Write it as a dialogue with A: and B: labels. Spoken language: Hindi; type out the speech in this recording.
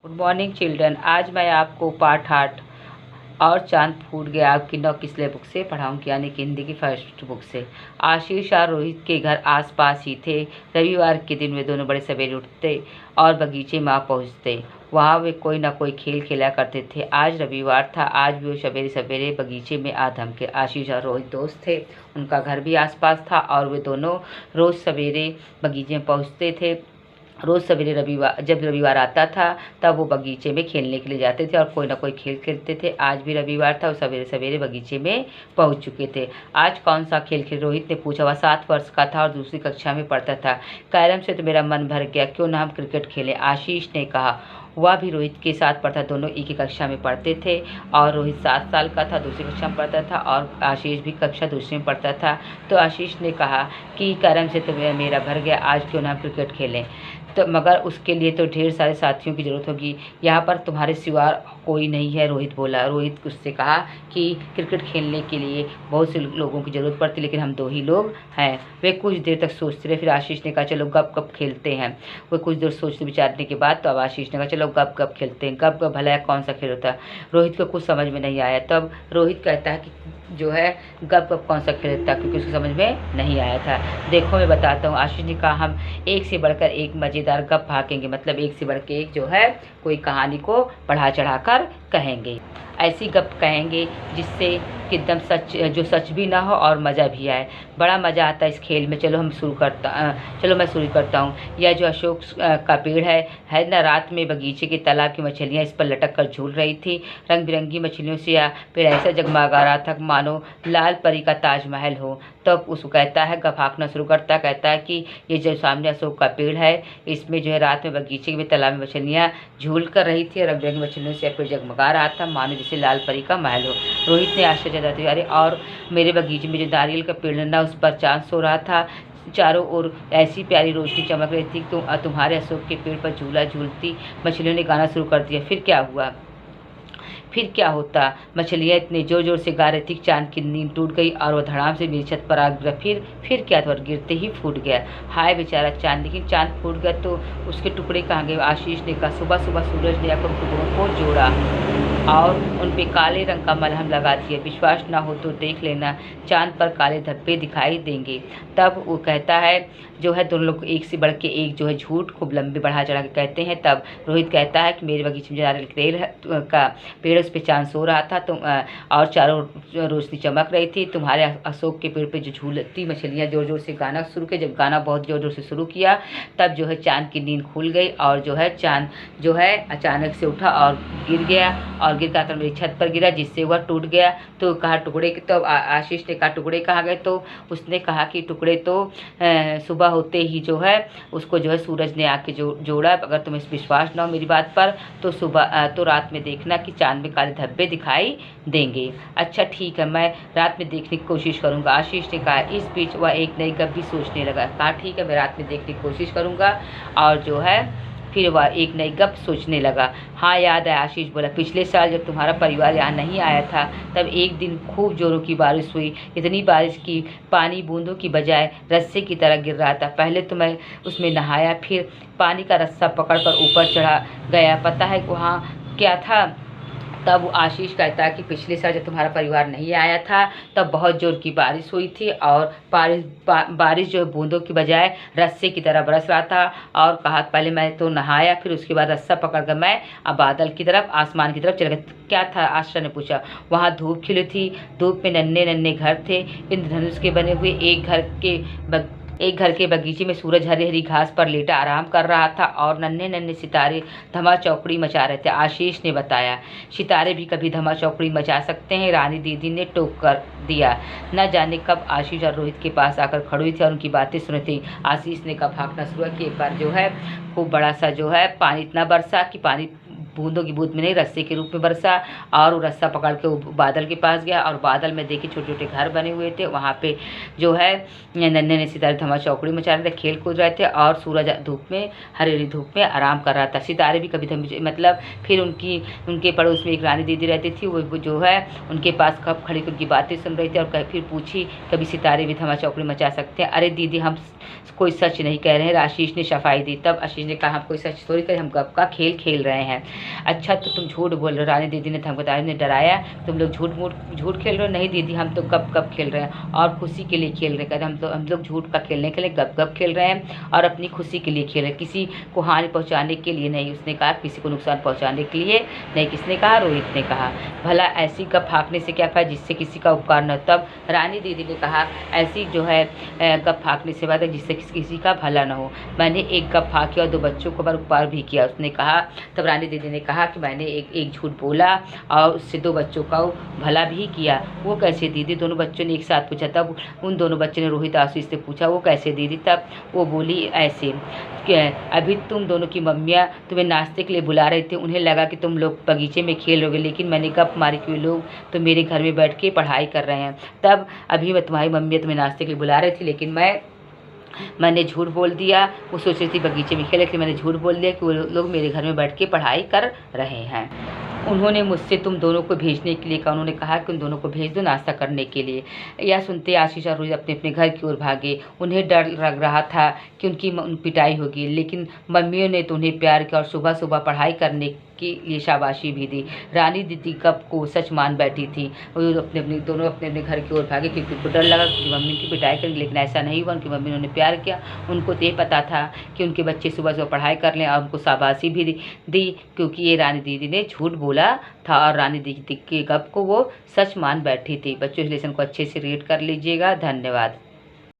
A: Good morning children. आज मैं आपको पाठ 8 और चांद फूट गया आपकी 9 किस्ले बुक से पढ़ाऊंगी, यानी कि हिंदी की फर्स्ट बुक से। आशीष और रोहित के घर आसपास ही थे। रविवार के दिन वे दोनों बड़े सवेरे उठते और बगीचे में पहुँचते। वहाँ वे कोई ना कोई खेल खेला करते थे। आज रविवार था। आज भी वो सवेरे सवेरे बगीचे में आ धमके। आशीष और रोहित दोस्त थे, उनका घर भी आसपास था और वे दोनों रोज़ सवेरे बगीचे में पहुँचते थे। रोज़ सवेरे जब रविवार आता था तब वो बगीचे में खेलने के लिए जाते थे और कोई ना कोई खेल खेलते थे। आज भी रविवार था, वो सवेरे सवेरे बगीचे में पहुंच चुके थे। आज कौन सा खेल खेल, रोहित ने पूछा। वह 7 वर्ष का था और दूसरी कक्षा में पढ़ता था। कैरम से तो मेरा मन भर गया, क्यों ना हम क्रिकेट खेलें, आशीष ने कहा। वह भी रोहित के साथ पढ़ता, दोनों एक ही कक्षा में पढ़ते थे। और रोहित 7 साल का था, दूसरी कक्षा में पढ़ता था और आशीष भी कक्षा दूसरी में पढ़ता था। तो आशीष ने कहा कि कैरम से तो मेरा भर गया, आज क्यों ना हम क्रिकेट खेलें। तो मगर उसके लिए तो ढेर सारे साथियों की ज़रूरत होगी, यहाँ पर तुम्हारे सिवा कोई नहीं है, रोहित बोला। रोहित उससे कहा कि क्रिकेट खेलने के लिए बहुत से लोगों की ज़रूरत पड़ती, लेकिन हम 2 ही लोग हैं। वे कुछ देर तक सोचते रहे, फिर आशीष ने कहा चलो गप गप खेलते हैं। वे कुछ देर सोचने विचारने के बाद तो अब आशीष ने कहा चलो गप गप खेलते हैं। गप गप भला कौन सा खेल होता है, रोहित को कुछ समझ में नहीं आया। तब रोहित कहता है कि जो है गप गप कौन सा खेल था, क्योंकि उसको समझ में नहीं आया था। देखो मैं बताता हूँ, आशीष ने कहा हम एक से बढ़कर एक मज़ेदार गप भागेंगे, मतलब एक से बढ़ के एक जो है कोई कहानी को बढ़ा चढ़ा कर कहेंगे। ऐसी गप कहेंगे जिससे कि एकदम सच, जो सच भी ना हो और मज़ा भी आए। बड़ा मज़ा आता है इस खेल में। चलो मैं शुरू करता हूँ। यह जो अशोक का पेड़ है ना, रात में बगीचे के तालाब की मछलियाँ इस पर लटक कर झूल रही थी। रंग बिरंगी मछलियों से यह पेड़ ऐसा जगमगा रहा था मानो लाल परी का ताजमहल हो। तब उसको कहता है, गप हाँकना शुरू करता, कहता है कि ये जो सामने अशोक का पेड़ है, इसमें जो है रात में बगीचे में तालाब में मछलियाँ झूल कर रही थी। रंग बिरंगी मछलियों से पेड़ जगमगा रहा था मानो जैसे लाल परी का महल हो। रोहित ने आश्चर्य जताते हुए, अरे और मेरे बगीचे में जो नारियल का पेड़ ना, उस पर चाँद सो रहा था, चारों ओर ऐसी प्यारी रोशनी चमक रही थी। तुम्हारे अशोक के पेड़ पर झूला झूलती मछलियों ने गाना शुरू कर दिया। फिर क्या हुआ? फिर क्या होता? मछलियाँ इतने जोर जोर से गा रही थी, चांद की नींद टूट गई और वह धड़ाम से मेरी छत पर आ गिरा। फिर क्या था? गिरते ही फूट गया। हाय बेचारा चांद। लेकिन चांद फूट गया तो उसके टुकड़े कहाँ गए? आशीष ने कहा। सुबह सुबह सूरज ने आकर टुकड़ों को जोड़ा और उन पे काले रंग का मलहम लगा दिया। विश्वास ना हो तो देख लेना, चांद पर काले धब्बे दिखाई देंगे। तब वो कहता है, जो है दोनों लोग एक से बढ़ के एक जो है झूठ खूब लंबे बढ़ा चढ़ा के कहते हैं। तब रोहित कहता है कि मेरे बगीचे में नारियल का पेड़, उस पर चांद सो रहा था और चारों रोशनी चमक रही थी। तुम्हारे अशोक के पेड़ पे जो झूलती मछलियाँ जोर जोर से गाना शुरू किया। जब गाना बहुत जोर जोर से शुरू किया तब जो है चांद की नींद खुल गई और जो है चांद जो है अचानक से उठा और गिर गया और गिर कर मेरी छत पर गिरा, जिससे वह टूट गया। तो कहा टुकड़े, तो आशीष ने कहा टुकड़े कहाँ गए? तो उसने कहा कि टुकड़े तो सुबह होते ही जो है उसको जो है सूरज ने आके जोड़ा। अगर तुम्हें विश्वास ना हो मेरी बात पर तो रात में देखना कि चांद में काले धब्बे दिखाई देंगे। अच्छा ठीक है, मैं रात में देखने की कोशिश करूँगा, आशीष ने कहा। इस बीच वह एक नई गप भी सोचने लगा। कहा ठीक है, मैं रात में देखने की कोशिश करूँगा। और जो है फिर वह एक नई गप सोचने लगा। हाँ याद है, आशीष बोला, पिछले साल जब तुम्हारा परिवार यहाँ नहीं आया था तब एक दिन खूब जोरों की बारिश हुई। इतनी बारिश की पानी बूंदों की बजाय रस्से की तरह गिर रहा था। पहले तो मैं उसमें नहाया, फिर पानी का रस्सा पकड़कर ऊपर चढ़ा गया। पता है वहाँ क्या था? तब आशीष कहता है कि पिछले साल जब तुम्हारा परिवार नहीं आया था तब बहुत जोर की बारिश हुई थी और बारिश जो है बूंदों की बजाय रस्से की तरह बरस रहा था। और कहा पहले मैं तो नहाया, फिर उसके बाद रस्सा पकड़कर मैं अब बादल की तरफ, आसमान की तरफ चला गया। क्या था? आशा ने पूछा। वहाँ धूप खिली थी। धूप में नन्हे नन्हे घर थे, इंद्रधनुष के बने हुए। एक घर के बगीचे में सूरज हरी हरी घास पर लेटा आराम कर रहा था और नन्हे नन्हे सितारे धमा चौकड़ी मचा रहे थे। आशीष ने बताया, सितारे भी कभी धमा चौकड़ी मचा सकते हैं, रानी दीदी ने टोक कर दिया। न जाने कब आशीष और रोहित के पास आकर खड़ी हुई थी और उनकी बातें सुनी थी। आशीष ने कब भागना शुरू किया। एक बार जो है खूब बड़ा सा जो है पानी इतना बरसा कि पानी बूंदों की बूंद में नहीं, रस्से के रूप में बरसा। और वो रस्सा पकड़ के वो बादल के पास गया और बादल में देखी छोटे छोटे घर बने हुए थे। वहाँ पे जो है नन्हे नन्हे सितारे धमा चौकड़ी मचा रहे थे, खेल कूद रहे थे और सूरज धूप में, हरी हरी धूप में आराम कर रहा था। सितारे भी कभी मतलब फिर उनके पड़ोस में एक रानी दीदी रहती थी, वो जो है उनके पास कब खड़ी उनकी बातें सुन रही थी और फिर पूछी कभी सितारे भी धमा चौकड़ी मचा सकते हैं? अरे दीदी हम कोई सच नहीं कह रहे हैं, आशीष ने सफाई दी। तब आशीष ने कहा हम कोई सच थोड़ी करें, हम गप का खेल खेल रहे हैं। अच्छा तो तुम झूठ बोल रहे हो, रानी दीदी ने धमकाया, ने डराया, तुम लोग झूठ खेल रहे हो? नहीं दीदी हम तो गप खेल रहे हैं और खुशी के लिए खेल रहे हैं। हम लोग झूठ का खेलने के लिए गप खेल रहे हैं और अपनी खुशी के लिए खेल रहे हैं, किसी को हानि पहुँचाने के लिए नहीं। उसने कहा किसी को नुकसान पहुँचाने के लिए नहीं। किसने कहा? रोहित ने कहा। भला ऐसी गप फाँकने से क्या फायदा जिससे किसी का उपकार न हो? तब रानी दीदी ने कहा ऐसी जो है गप फाँकने से बात है जिससे किसी का भला न हो। मैंने एक गप फाँकी और 2 बच्चों को उपकार भी किया। उसने कहा, तब रानी दीदी ने कहा कि मैंने एक झूठ बोला और उससे 2 बच्चों का भला भी किया। वो कैसे दीदी? दोनों बच्चों ने एक साथ पूछा। तब उन दोनों बच्चों ने रोहित आशीष से पूछा वो कैसे दीदी? तब वो बोली ऐसे कि अभी तुम दोनों की मम्मियाँ तुम्हें नाश्ते के लिए बुला रही थी, उन्हें लगा कि तुम लोग बगीचे में खेल रहोगे, लेकिन मैंने गप मारी कि लोग तो मेरे घर में बैठ के पढ़ाई कर रहे हैं। तब अभी मैं तुम्हारी मम्मी तुम्हें नाश्ते के लिए बुला रही थी, लेकिन मैंने झूठ बोल दिया। वो सोच रही थी बगीचे में खेले, लेकिन मैंने झूठ बोल दिया कि वो लोग मेरे घर में बैठ के पढ़ाई कर रहे हैं। उन्होंने मुझसे तुम दोनों को भेजने के लिए कहा। उन्होंने कहा कि उन दोनों को भेज दो नाश्ता करने के लिए। यह सुनते आशीष और रोहित अपने अपने घर की ओर भागे। उन्हें डर लग रहा था कि उनकी पिटाई होगी, लेकिन मम्मियों ने तो उन्हें प्यार किया और सुबह सुबह पढ़ाई करने के लिए शाबाशी भी दी। रानी दीदी गप को सच मान बैठी थी। वो दोनों अपने अपने घर की ओर भागे क्योंकि उनको डर लगा कि मम्मी की पिटाई करेंगे, लेकिन ऐसा नहीं हुआ। उनकी मम्मी ने उन्हें प्यार किया। उनको तो ये पता था कि उनके बच्चे सुबह सुबह पढ़ाई कर लें और उनको शाबाशी भी दी क्योंकि ये रानी दीदी ने झूठ बोला था और रानी दीदी के गप को वो सच मान बैठी थी। बच्चों इस लेसन को अच्छे से रीड कर लीजिएगा। धन्यवाद।